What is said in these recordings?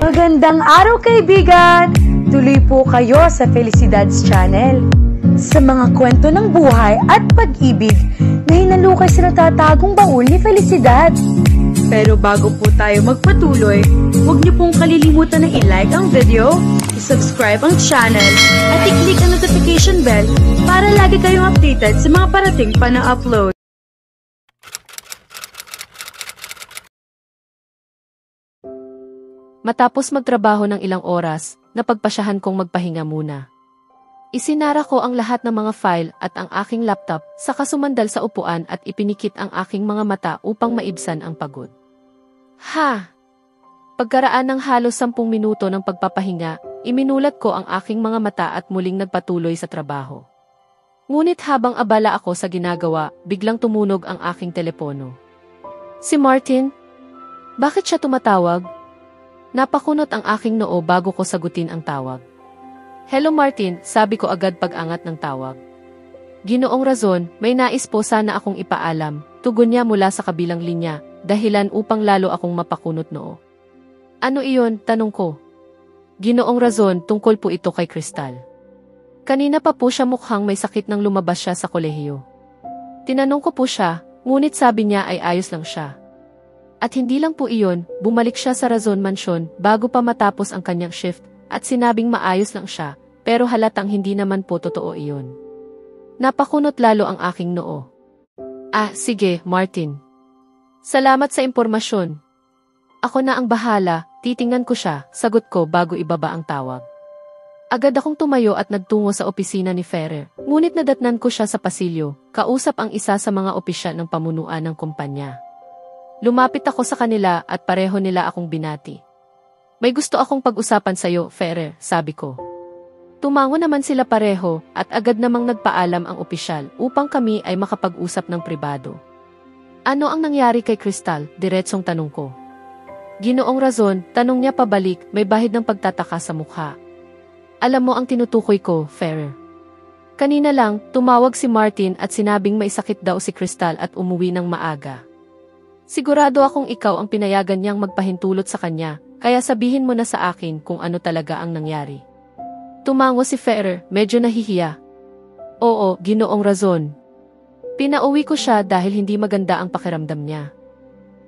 Magandang araw kaibigan! Tuloy po kayo sa Felicidad's Channel. Sa mga kwento ng buhay at pag-ibig na hinalukay sa natatagong baul ni Felicidad. Pero bago po tayo magpatuloy, huwag niyo pong kalilimutan na i-like ang video, i-subscribe ang channel, at i-click ang notification bell para lagi kayong updated sa mga parating pa na upload. Matapos magtrabaho ng ilang oras, napagpasyahan kong magpahinga muna. Isinara ko ang lahat ng mga file at ang aking laptop, saka sumandal sa upuan at ipinikit ang aking mga mata upang maibsan ang pagod. Pagkaraan ng halos 10 minuto ng pagpapahinga, iminulat ko ang aking mga mata at muling nagpatuloy sa trabaho. Ngunit habang abala ako sa ginagawa, biglang tumunog ang aking telepono. Si Martin? Bakit siya tumatawag? Napakunot ang aking noo bago ko sagutin ang tawag. Hello Martin, sabi ko agad pag-angat ng tawag. Ginoong Razon, may nais po sana akong ipaalam, tugon niya mula sa kabilang linya, dahilan upang lalo akong mapakunot noo. Ano iyon, tanong ko. Ginoong Razon, tungkol po ito kay Crystal. Kanina pa po siya mukhang may sakit nang lumabas siya sa kolehiyo. Tinanong ko po siya, ngunit sabi niya ay ayos lang siya. At hindi lang po iyon, bumalik siya sa Razon Mansion bago pa matapos ang kanyang shift at sinabing maayos lang siya, pero halatang hindi naman po totoo iyon. Napakunot lalo ang aking noo. Sige, Martin. Salamat sa impormasyon. Ako na ang bahala, titingnan ko siya, sagot ko bago ibaba ang tawag. Agad akong tumayo at nagtungo sa opisina ni Ferrer, ngunit nadatnan ko siya sa pasilyo, kausap ang isa sa mga opisyal ng pamunuan ng kumpanya. Lumapit ako sa kanila at pareho nila akong binati. May gusto akong pag-usapan sa'yo, Ferrer, sabi ko. Tumango naman sila pareho at agad namang nagpaalam ang opisyal upang kami ay makapag-usap ng pribado. Ano ang nangyari kay Crystal? Diretsong tanong ko. Ginoong Razon, tanong niya pabalik, may bahid ng pagtataka sa mukha. Alam mo ang tinutukoy ko, Ferrer. Kanina lang, tumawag si Martin at sinabing may sakit daw si Crystal at umuwi ng maaga. Sigurado akong ikaw ang pinayagan niyang magpahintulot sa kanya, kaya sabihin mo na sa akin kung ano talaga ang nangyari. Tumango si Ferrer, medyo nahihiya. Oo, Ginoong Razon. Pinauwi ko siya dahil hindi maganda ang pakiramdam niya.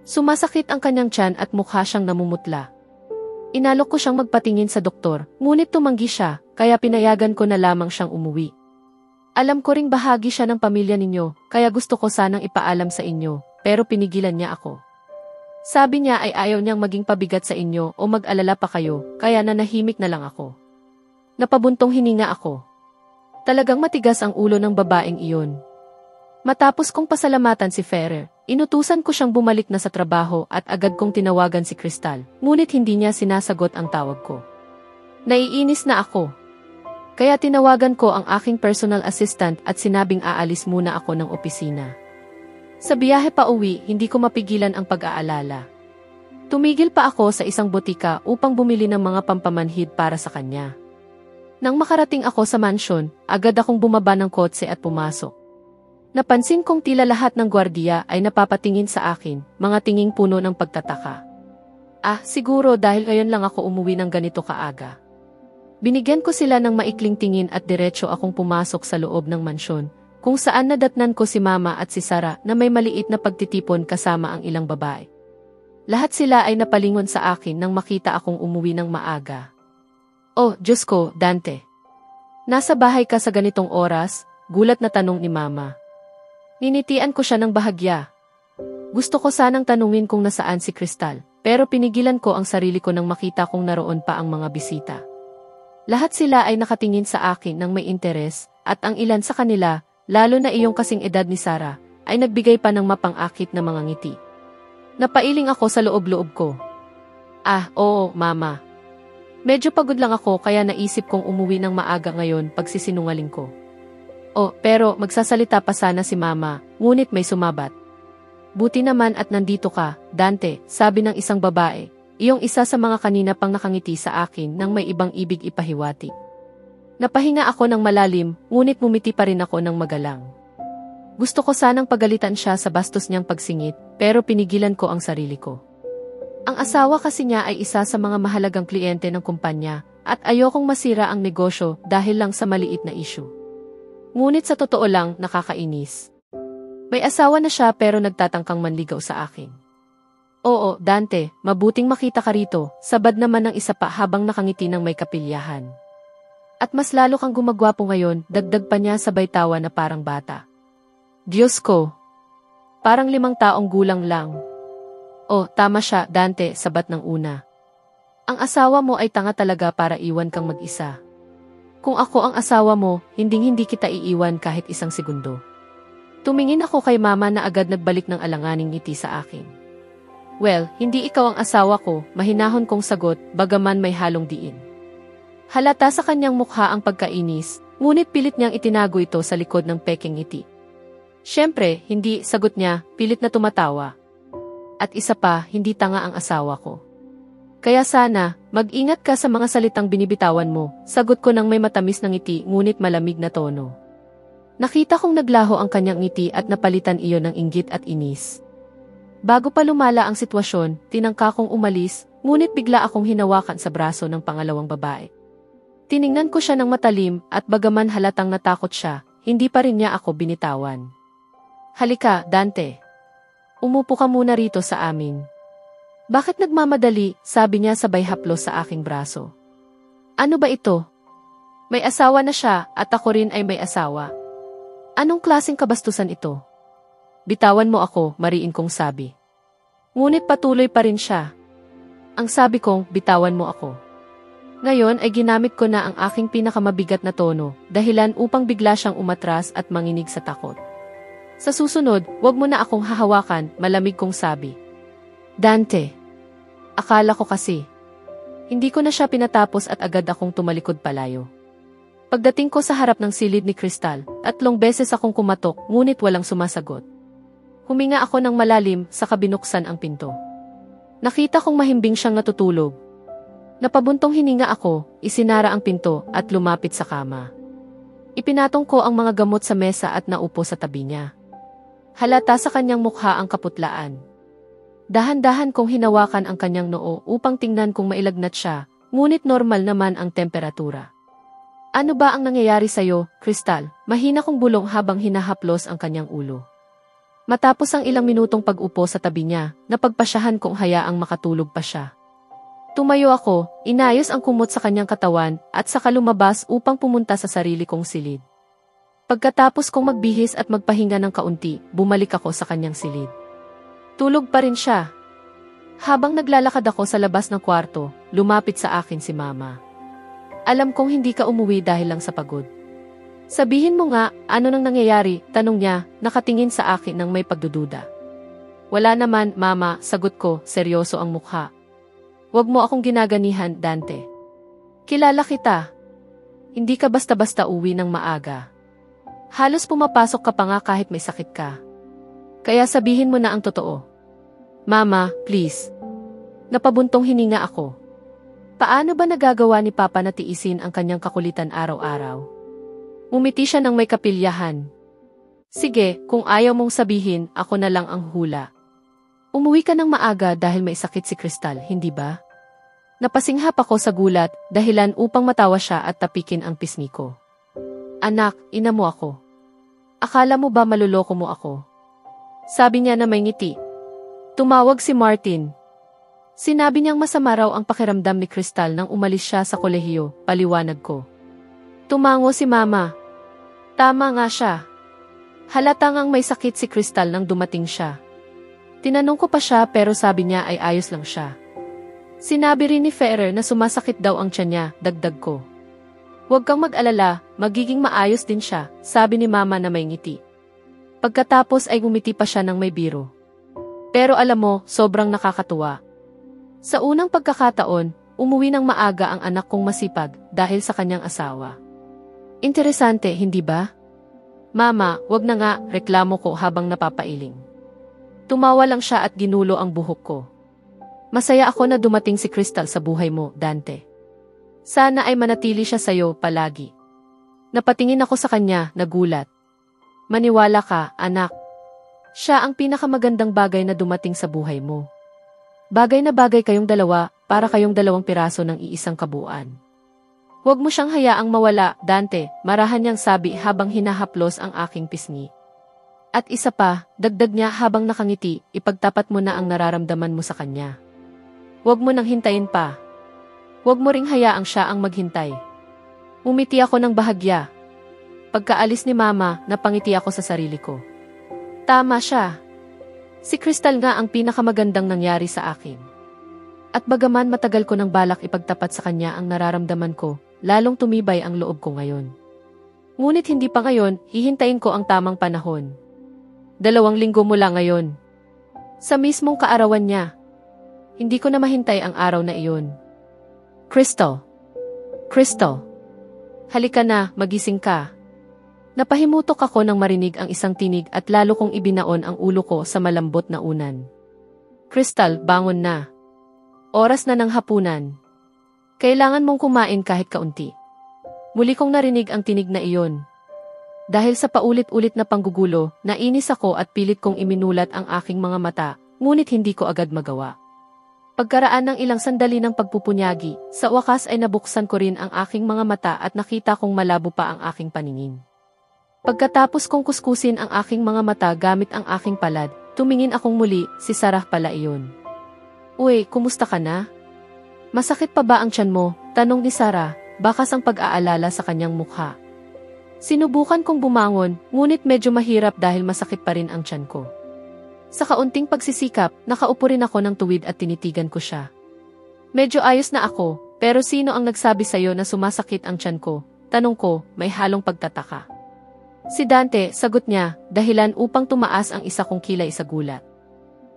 Sumasakit ang kanyang tiyan at mukha siyang namumutla. Inalok ko siyang magpatingin sa doktor, ngunit tumanggi siya, kaya pinayagan ko na lamang siyang umuwi. Alam ko ring bahagi siya ng pamilya ninyo, kaya gusto ko sanang ipaalam sa inyo. Pero pinigilan niya ako. Sabi niya ay ayaw niyang maging pabigat sa inyo o mag-alala pa kayo, kaya nanahimik na lang ako. Napabuntong hininga ako. Talagang matigas ang ulo ng babaeng iyon. Matapos kong pasalamatan si Ferrer, inutusan ko siyang bumalik na sa trabaho at agad kong tinawagan si Crystal, ngunit hindi niya sinasagot ang tawag ko. Naiinis na ako. Kaya tinawagan ko ang aking personal assistant at sinabing aalis muna ako ng opisina. Sa biyahe pa uwi, hindi ko mapigilan ang pag-aalala. Tumigil pa ako sa isang botika upang bumili ng mga pampamanhid para sa kanya. Nang makarating ako sa mansyon, agad akong bumaba ng kotse at pumasok. Napansin kong tila lahat ng gwardiya ay napapatingin sa akin, mga tinging puno ng pagtataka. Siguro dahil ngayon lang ako umuwi ng ganito kaaga. Binigyan ko sila ng maikling tingin at diretso akong pumasok sa loob ng mansyon, kung saan nadatnan ko si Mama at si Sarah na may maliit na pagtitipon kasama ang ilang babae. Lahat sila ay napalingon sa akin nang makita akong umuwi ng maaga. Oh, Diyos ko, Dante. Nasa bahay ka sa ganitong oras? Gulat na tanong ni Mama. Ninitian ko siya ng bahagya. Gusto ko sanang tanungin kung nasaan si Crystal, pero pinigilan ko ang sarili ko nang makita kong naroon pa ang mga bisita. Lahat sila ay nakatingin sa akin ng may interes, at ang ilan sa kanila, lalo na iyong kasing edad ni Sarah, ay nagbigay pa ng mapang-akit na mga ngiti. Napailing ako sa loob-loob ko. Oo, Mama. Medyo pagod lang ako kaya naisip kong umuwi ng maaga ngayon pagsisinungaling ko. Pero magsasalita pa sana si Mama, ngunit may sumabat. Buti naman at nandito ka, Dante, sabi ng isang babae, iyong isa sa mga kanina pang nakangiti sa akin nang may ibang ibig ipahiwati. Napahinga ako ng malalim, ngunit mumiti pa rin ako ng magalang. Gusto ko sanang pagalitan siya sa bastos niyang pagsingit, pero pinigilan ko ang sarili ko. Ang asawa kasi niya ay isa sa mga mahalagang kliyente ng kumpanya, at ayokong masira ang negosyo dahil lang sa maliit na issue. Ngunit sa totoo lang, nakakainis. May asawa na siya pero nagtatangkang manligaw sa akin. Oo, Dante, mabuting makita ka rito, sabad naman ng isa pa habang nakangiti ng may kapilyahan. At mas lalo kang gumagwapo ngayon, dagdag pa niya sabay tawa na parang bata. Diyos ko! Parang 5 taong gulang lang. Oh, tama siya, Dante, sabat ng una. Ang asawa mo ay tanga talaga para iwan kang mag-isa. Kung ako ang asawa mo, hindi kita iiwan kahit isang segundo. Tumingin ako kay mama na agad nagbalik ng alanganing ngiti sa akin. Well, hindi ikaw ang asawa ko, mahinahon kong sagot, bagaman may halong diin. Halata sa kanyang mukha ang pagkainis, ngunit pilit niyang itinago ito sa likod ng peking ngiti. Siyempre, hindi, sagot niya, pilit na tumatawa. At isa pa, hindi tanga ang asawa ko. Kaya sana, mag-ingat ka sa mga salitang binibitawan mo, sagot ko ng may matamis na ngiti ngunit malamig na tono. Nakita kong naglaho ang kanyang ngiti at napalitan iyon ng inggit at inis. Bago pa lumala ang sitwasyon, tinangka kong umalis, ngunit bigla akong hinawakan sa braso ng pangalawang babae. Tiningnan ko siya ng matalim at bagaman halatang natakot siya, hindi pa rin niya ako binitawan. Halika, Dante. Umupo ka muna rito sa amin. Bakit nagmamadali, sabi niya sabay haplos sa aking braso. Ano ba ito? May asawa na siya at ako rin ay may asawa. Anong klaseng kabastusan ito? Bitawan mo ako, mariin kong sabi. Ngunit patuloy pa rin siya. Ang sabi kong, bitawan mo ako. Ngayon ay ginamit ko na ang aking pinakamabigat na tono, dahilan upang bigla siyang umatras at manginig sa takot. Sa susunod, wag mo na akong hahawakan, malamig kong sabi. Dante. Akala ko kasi. Hindi ko na siya pinatapos at agad akong tumalikod palayo. Pagdating ko sa harap ng silid ni Crystal, 3 beses akong kumatok ngunit walang sumasagot. Huminga ako ng malalim saka binuksan ang pinto. Nakita kong mahimbing siyang natutulog. Napabuntong hininga ako, isinara ang pinto at lumapit sa kama. Ipinatong ko ang mga gamot sa mesa at naupo sa tabi niya. Halata sa kanyang mukha ang kaputlaan. Dahan-dahan kong hinawakan ang kanyang noo upang tingnan kung mailagnat siya, ngunit normal naman ang temperatura. Ano ba ang nangyayari sa'yo, Crystal? Mahina kong bulong habang hinahaplos ang kanyang ulo. Matapos ang ilang minutong pag-upo sa tabi niya, napagpasyahan kong hayaang makatulog pa siya. Tumayo ako, inayos ang kumot sa kanyang katawan at saka lumabas upang pumunta sa sarili kong silid. Pagkatapos kong magbihis at magpahinga ng kaunti, bumalik ako sa kanyang silid. Tulog pa rin siya. Habang naglalakad ako sa labas ng kwarto, lumapit sa akin si Mama. Alam kong hindi ka umuwi dahil lang sa pagod. Sabihin mo nga, ano nang nangyayari, tanong niya, nakatingin sa akin ng may pagdududa. Wala naman, Mama, sagot ko, seryoso ang mukha. Huwag mo akong ginaganihan, Dante. Kilala kita. Hindi ka basta-basta uwi ng maaga. Halos pumapasok ka pa nga kahit may sakit ka. Kaya sabihin mo na ang totoo. Mama, please. Napabuntong hininga ako. Paano ba nagagawa ni Papa na tiisin ang kanyang kakulitan araw-araw? Umiti siya ng may kapilyahan. Sige, kung ayaw mong sabihin, ako na lang ang hula. Umuwi ka ng maaga dahil may sakit si Crystal, hindi ba? Napasinghap ako sa gulat, dahilan upang matawa siya at tapikin ang pisngi ko. Anak, ina mo ako. Akala mo ba maluloko mo ako? Sabi niya na may ngiti. Tumawag si Martin. Sinabi niyang masama raw ang pakiramdam ni Crystal nang umalis siya sa kolehiyo, paliwanag ko. Tumango si Mama. Tama nga siya. Halata ngang may sakit si Crystal nang dumating siya. Tinanong ko pa siya pero sabi niya ay ayos lang siya. Sinabi rin ni Ferrer na sumasakit daw ang tiyan niya, dagdag ko. Huwag kang mag-alala, magiging maayos din siya, sabi ni Mama na may ngiti. Pagkatapos ay umiti pa siya ng may biro. Pero alam mo, sobrang nakakatuwa. Sa unang pagkakataon, umuwi ng maaga ang anak kong masipag dahil sa kanyang asawa. Interesante, hindi ba? Mama, wag na nga, reklamo ko habang napapailing. Tumawa lang siya at ginulo ang buhok ko. Masaya ako na dumating si Crystal sa buhay mo, Dante. Sana ay manatili siya sa'yo palagi. Napatingin ako sa kanya, nagulat. Maniwala ka, anak. Siya ang pinakamagandang bagay na dumating sa buhay mo. Bagay na bagay kayong dalawa, para kayong dalawang piraso ng iisang kabuuan. Huwag mo siyang hayaang mawala, Dante, marahan niyang sabi habang hinahaplos ang aking pisngi. At isa pa, dagdag niya habang nakangiti, ipagtapat mo na ang nararamdaman mo sa kanya. Huwag mo nang hintayin pa. Huwag mo ring hayaang siya ang maghintay. Umiti ako ng bahagya. Pagkaalis ni Mama, napangiti ako sa sarili ko. Tama siya. Si Crystal nga ang pinakamagandang nangyari sa akin. At bagaman matagal ko nang balak ipagtapat sa kanya ang nararamdaman ko, lalong tumibay ang loob ko ngayon. Ngunit hindi pa ngayon, hihintayin ko ang tamang panahon. 2 linggo mula ngayon. Sa mismong kaarawan niya. Hindi ko na mahintay ang araw na iyon. Crystal. Crystal. Halika na, magising ka. Napahimutok ako nang marinig ang isang tinig at lalo kong ibinaon ang ulo ko sa malambot na unan. Crystal, bangon na. Oras na ng hapunan. Kailangan mong kumain kahit kaunti. Muli kong narinig ang tinig na iyon. Dahil sa paulit-ulit na panggugulo, nainis ako at pilit kong iminulat ang aking mga mata, ngunit hindi ko agad magawa. Pagkaraan ng ilang sandali ng pagpupunyagi, sa wakas ay nabuksan ko rin ang aking mga mata at nakita kong malabo pa ang aking paningin. Pagkatapos kong kuskusin ang aking mga mata gamit ang aking palad, tumingin akong muli, si Sarah pala iyon. Uy, kumusta ka na? Masakit pa ba ang tiyan mo? Tanong ni Sarah, bakas ang pag-aalala sa kanyang mukha. Sinubukan kong bumangon, ngunit medyo mahirap dahil masakit pa rin ang tiyan ko. Sa kaunting pagsisikap, nakaupo rin ako ng tuwid at tinitigan ko siya. Medyo ayos na ako, pero sino ang nagsabi sa'yo na sumasakit ang tiyan ko? Tanong ko, may halong pagtataka. Si Dante, sagot niya, dahilan upang tumaas ang isa kong kilay sa gulat.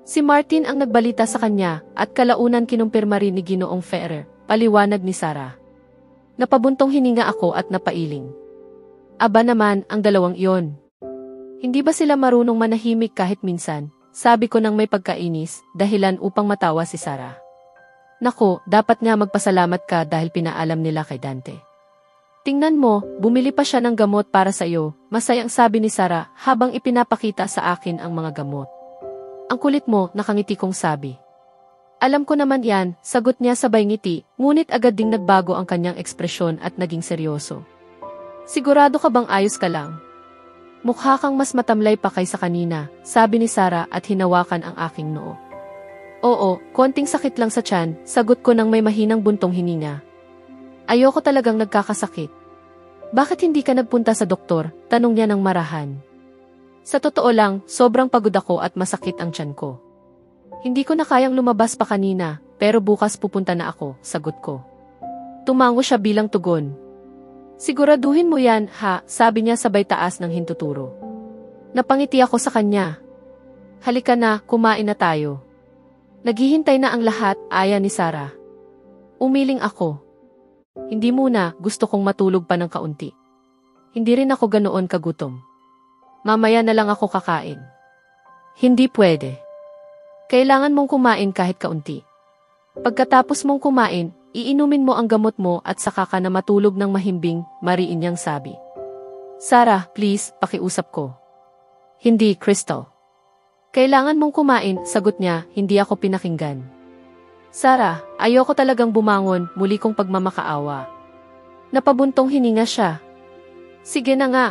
Si Martin ang nagbalita sa kanya, at kalaunan kinumpirma rin ni Ginoong Ferrer, paliwanag ni Sarah. Napabuntong hininga ako at napailing. Aba naman, ang dalawang iyon. Hindi ba sila marunong manahimik kahit minsan? Sabi ko nang may pagkainis, dahilan upang matawa si Sarah. Nako, dapat nga magpasalamat ka dahil pinaalam nila kay Dante. Tingnan mo, bumili pa siya ng gamot para sa iyo, masayang sabi ni Sarah habang ipinapakita sa akin ang mga gamot. Ang kulit mo, nakangiti kong sabi. Alam ko naman yan, sagot niya sabay ngiti, ngunit agad ding nagbago ang kanyang ekspresyon at naging seryoso. Sigurado ka bang ayos ka lang? Mukha kang mas matamlay pa kaysa kanina, sabi ni Sarah at hinawakan ang aking noo. Oo, konting sakit lang sa tiyan, sagot ko nang may mahinang buntong hininga. Ayoko talagang nagkakasakit. Bakit hindi ka nagpunta sa doktor? Tanong niya ng marahan. Sa totoo lang, sobrang pagod ako at masakit ang tiyan ko. Hindi ko na kayang lumabas pa kanina, pero bukas pupunta na ako, sagot ko. Tumango siya bilang tugon. Siguraduhin mo yan, ha, sabi niya sabay taas ng hintuturo. Napangiti ako sa kanya. Halika na, kumain na tayo. Naghihintay na ang lahat, aya ni Sarah. Umiling ako. Hindi muna, gusto kong matulog pa ng kaunti. Hindi rin ako ganoon kagutom. Mamaya na lang ako kakain. Hindi pwede. Kailangan mong kumain kahit kaunti. Pagkatapos mong kumain, iinumin mo ang gamot mo at saka ka na matulog ng mahimbing, mariin niyang sabi. Sarah, please, pakiusap ko. Hindi, Crystal. Kailangan mong kumain, sagot niya, hindi ako pinakinggan. Sarah, ayoko talagang bumangon, muli kong pagmamakaawa. Napabuntong hininga siya. Sige na nga.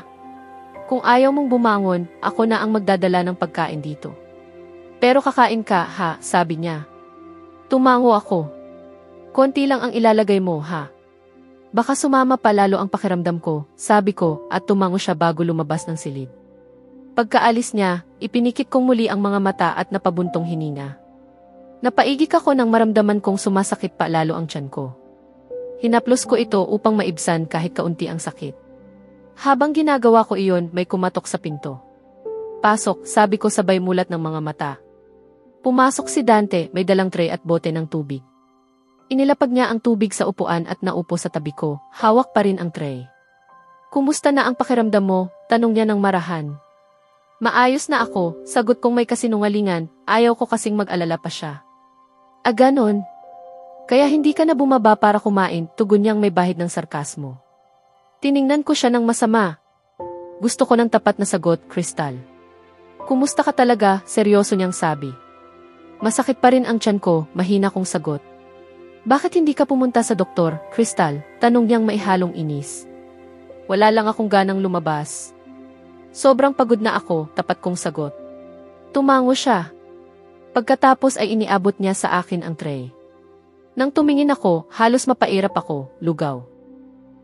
Kung ayaw mong bumangon, ako na ang magdadala ng pagkain dito. Pero kakain ka, ha, sabi niya. Tumango ako. Konti lang ang ilalagay mo, ha? Baka sumama pa lalo ang pakiramdam ko, sabi ko, at tumango siya bago lumabas ng silid. Pagkaalis niya, ipinikit kong muli ang mga mata at napabuntong hininga. Napaigik ako nang maramdaman kong sumasakit pa lalo ang tiyan ko. Hinaplos ko ito upang maibsan kahit kaunti ang sakit. Habang ginagawa ko iyon, may kumatok sa pinto. Pasok, sabi ko sabay mulat ng mga mata. Pumasok si Dante, may dalang tray at bote ng tubig. Inilapag niya ang tubig sa upuan at naupo sa tabi ko, hawak pa rin ang tray. Kumusta na ang pakiramdam mo? Tanong niya ng marahan. Maayos na ako, sagot kong may kasinungalingan, ayaw ko kasing mag-alala pa siya. Ganon. Kaya hindi ka na bumaba para kumain, tugon niyang may bahid ng sarkasmo. Tiningnan ko siya ng masama. Gusto ko ng tapat na sagot, Crystal. Kumusta ka talaga? Seryoso niyang sabi. Masakit pa rin ang tiyan ko, mahina kong sagot. Bakit hindi ka pumunta sa doktor, Crystal? Tanong niyang maihalong inis. Wala lang akong ganang lumabas. Sobrang pagod na ako, tapat kong sagot. Tumango siya. Pagkatapos ay iniabot niya sa akin ang tray. Nang tumingin ako, halos mapairap ako, lugaw.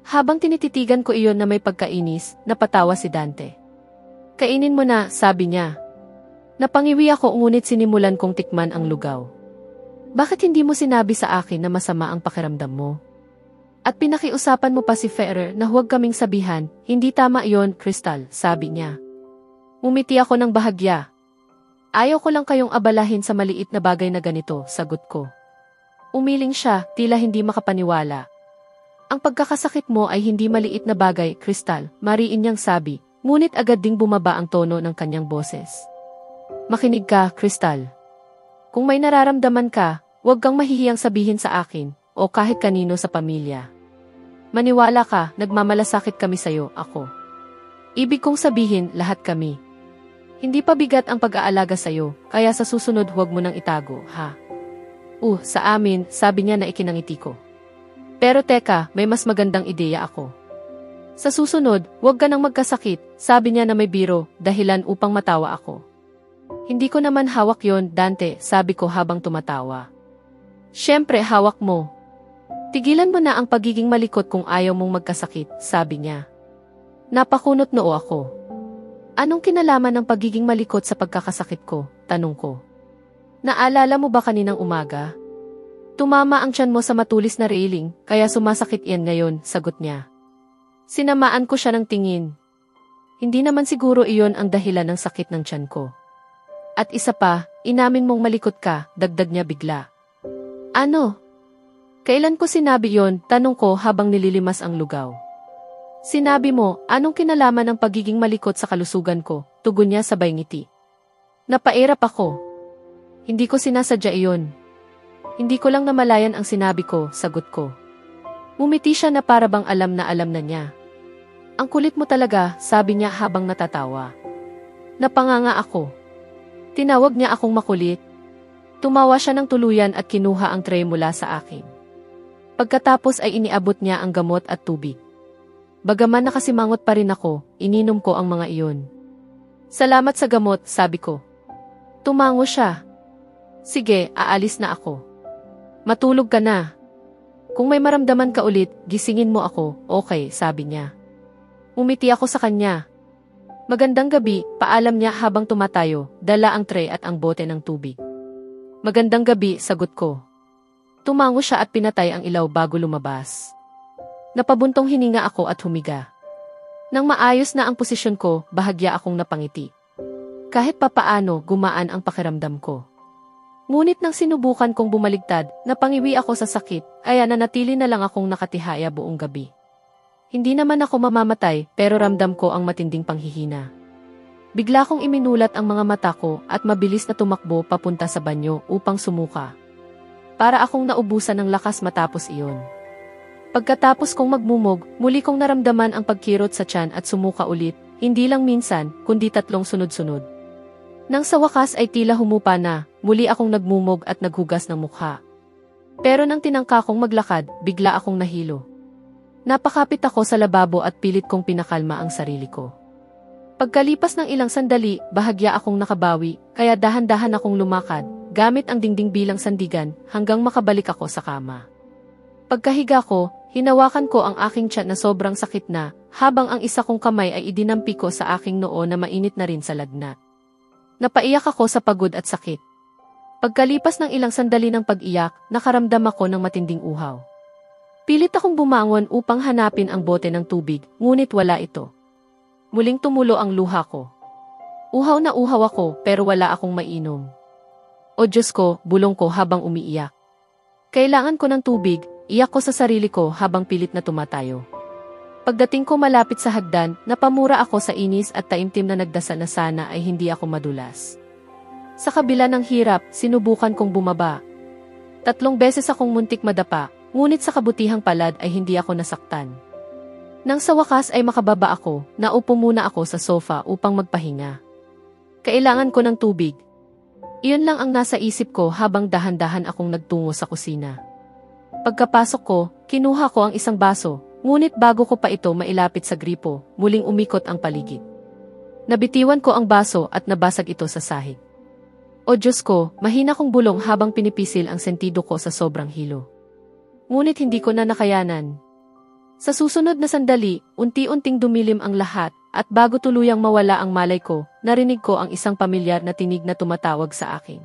Habang tinititigan ko iyon na may pagkainis, napatawa si Dante. Kainin mo na, sabi niya. Napangiwi ako ngunit sinimulan kong tikman ang lugaw. Bakit hindi mo sinabi sa akin na masama ang pakiramdam mo? At pinakiusapan mo pa si Ferrer na huwag kaming sabihan, hindi tama iyon, Crystal, sabi niya. Umiti ako ng bahagya. Ayaw ko lang kayong abalahin sa maliit na bagay na ganito, sagot ko. Umiling siya, tila hindi makapaniwala. Ang pagkakasakit mo ay hindi maliit na bagay, Crystal, mariin niyang sabi, ngunit agad ding bumaba ang tono ng kanyang boses. Makinig ka, Crystal. Kung may nararamdaman ka, huwag kang mahihiyang sabihin sa akin, o kahit kanino sa pamilya. Maniwala ka, nagmamalasakit kami sayo, ako. Ibig kong sabihin, lahat kami. Hindi pa bigat ang pag-aalaga sayo, kaya sa susunod huwag mo nang itago, ha? Sa amin, sabi niya na ikinangiti ko. Pero teka, may mas magandang ideya ako. Sa susunod, huwag ka nang magkasakit, sabi niya na may biro, dahilan upang matawa ako. Hindi ko naman hawak yon, Dante, sabi ko habang tumatawa. Siyempre, hawak mo. Tigilan mo na ang pagiging malikot kung ayaw mong magkasakit, sabi niya. Napakunot noo ako. Anong kinalaman ng pagiging malikot sa pagkakasakit ko? Tanong ko. Naalala mo ba kaninang umaga? Tumama ang tiyan mo sa matulis na railing, kaya sumasakit yan ngayon, sagot niya. Sinamaan ko siya ng tingin. Hindi naman siguro iyon ang dahilan ng sakit ng tiyan ko. At isa pa, inamin mong malikot ka, dagdag niya bigla. Ano? Kailan ko sinabi yon? Tanong ko habang nililimas ang lugaw. Sinabi mo, anong kinalaman ng pagiging malikot sa kalusugan ko? Tugon niya sabay ngiti. Napairap ako. Hindi ko sinasadya iyon. Hindi ko lang namalayan ang sinabi ko, sagot ko. Umiti siya na para bang alam na niya. Ang kulit mo talaga, sabi niya habang natatawa. Napanganga ako. Tinawag niya akong makulit. Tumawa siya ng tuluyan at kinuha ang tray mula sa akin. Pagkatapos ay iniabot niya ang gamot at tubig. Bagaman nakasimangot pa rin ako, ininom ko ang mga iyon. Salamat sa gamot, sabi ko. Tumango siya. Sige, aalis na ako. Matulog ka na. Kung may maramdaman ka ulit, gisingin mo ako, okay, sabi niya. Umiti ako sa kanya. Magandang gabi, paalam niya habang tumatayo, dala ang tray at ang bote ng tubig. Magandang gabi, sagot ko. Tumango siya at pinatay ang ilaw bago lumabas. Napabuntong hininga ako at humiga. Nang maayos na ang posisyon ko, bahagya akong napangiti. Kahit papaano, gumaan ang pakiramdam ko. Ngunit nang sinubukan kong bumaligtad, napangiwi ako sa sakit, kaya nanatili na lang akong nakatihaya buong gabi. Hindi naman ako mamamatay, pero ramdam ko ang matinding panghihina. Bigla kong iminulat ang mga mata ko at mabilis na tumakbo papunta sa banyo upang sumuka. Para akong naubusan ng lakas matapos iyon. Pagkatapos kong magmumog, muli kong naramdaman ang pagkirot sa tiyan at sumuka ulit, hindi lang minsan, kundi 3 sunod-sunod. Nang sa wakas ay tila humupa na, muli akong nagmumog at naghugas ng mukha. Pero nang tinangka kong maglakad, bigla akong nahilo. Napakapit ako sa lababo at pilit kong pinakalma ang sarili ko. Pagkalipas ng ilang sandali, bahagya akong nakabawi, kaya dahan-dahan akong lumakad, gamit ang dingding bilang sandigan, hanggang makabalik ako sa kama. Pagkahiga ko, hinawakan ko ang aking tiyan na sobrang sakit na, habang ang isa kong kamay ay idinampi ko sa aking noo na mainit na rin sa lagnat. Napaiyak ako sa pagod at sakit. Pagkalipas ng ilang sandali ng pag-iyak, nakaramdam ako ng matinding uhaw. Pilit akong bumangon upang hanapin ang bote ng tubig, ngunit wala ito. Muling tumulo ang luha ko. Uhaw na uhaw ako pero wala akong mainom. O Diyos ko, bulong ko habang umiiyak. Kailangan ko ng tubig, iyak ko sa sarili ko habang pilit na tumatayo. Pagdating ko malapit sa hagdan, napamura ako sa inis at taimtim na nagdasal na sana ay hindi ako madulas. Sa kabila ng hirap, sinubukan kong bumaba. 3 beses akong muntik madapa, ngunit sa kabutihang palad ay hindi ako nasaktan. Nang sa wakas ay makababa ako, naupo muna ako sa sofa upang magpahinga. Kailangan ko ng tubig. Iyon lang ang nasa isip ko habang dahan-dahan akong nagtungo sa kusina. Pagkapasok ko, kinuha ko ang isang baso, ngunit bago ko pa ito mailapit sa gripo, muling umikot ang paligid. Nabitiwan ko ang baso at nabasag ito sa sahig. O Diyos ko, mahina kong bulong habang pinipisil ang sentido ko sa sobrang hilo. Ngunit hindi ko na nakayanan. Sa susunod na sandali, unti-unting dumilim ang lahat, at bago tuluyang mawala ang malay ko, narinig ko ang isang pamilyar na tinig na tumatawag sa akin.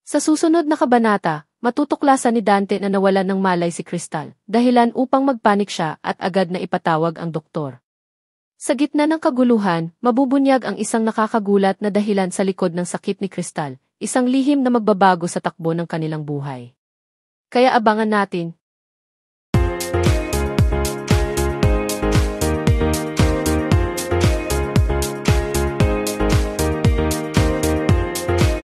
Sa susunod na kabanata, matutuklasan ni Dante na nawalan ng malay si Crystal, dahilan upang magpanik siya at agad na ipatawag ang doktor. Sa gitna ng kaguluhan, mabubunyag ang isang nakakagulat na dahilan sa likod ng sakit ni Crystal, isang lihim na magbabago sa takbo ng kanilang buhay. Kaya abangan natin